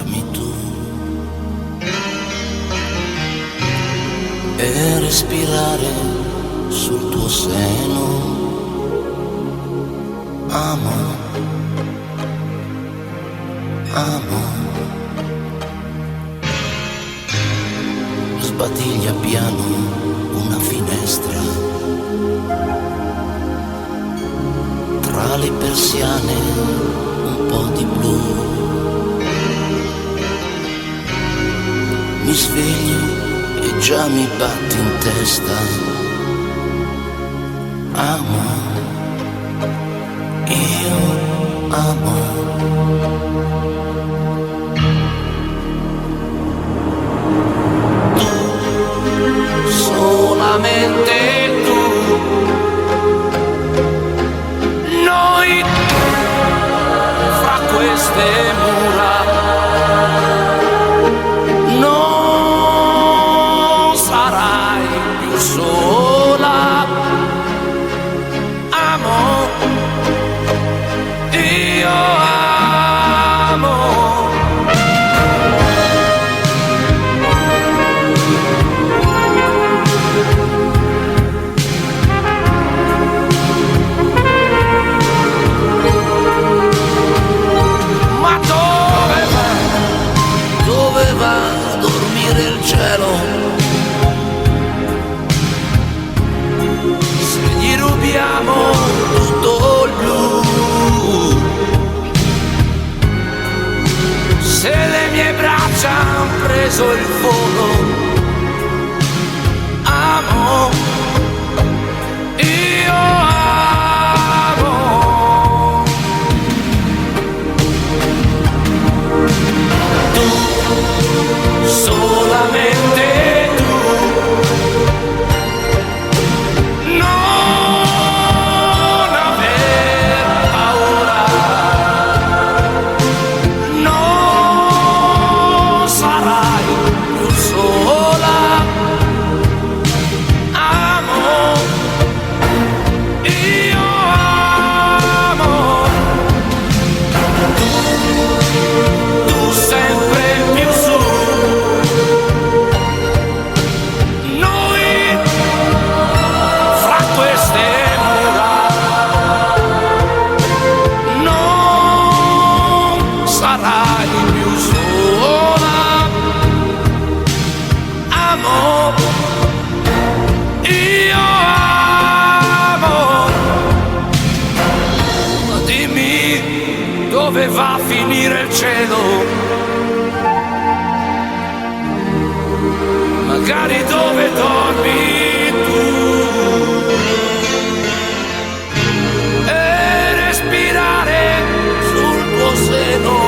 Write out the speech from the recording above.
dormi tu e respirare sul tuo seno. Amo, amo. Sbadiglia piano una finestra, tra le persiane un po' di blu. Mi sveglio e già mi batti in testa. Amo, io amo. Tu, solamente tu. Noi fra queste mura non sarai più sola. Amo, io amo. Ma dove va a dormire il cielo? Se gli rubiamo tutto il blu, se le mie braccia han preso il volo. Amo, io amo. Tu, solamente tu. Non aver paura, non sarai più sola. Amo, io amo. Tu sempre più su. Noi fra queste mura non sarai più sola. Amo, io amo. Ma dimmi dove va a finire il cielo? Magari dove dormi tu e respirare sul tuo seno.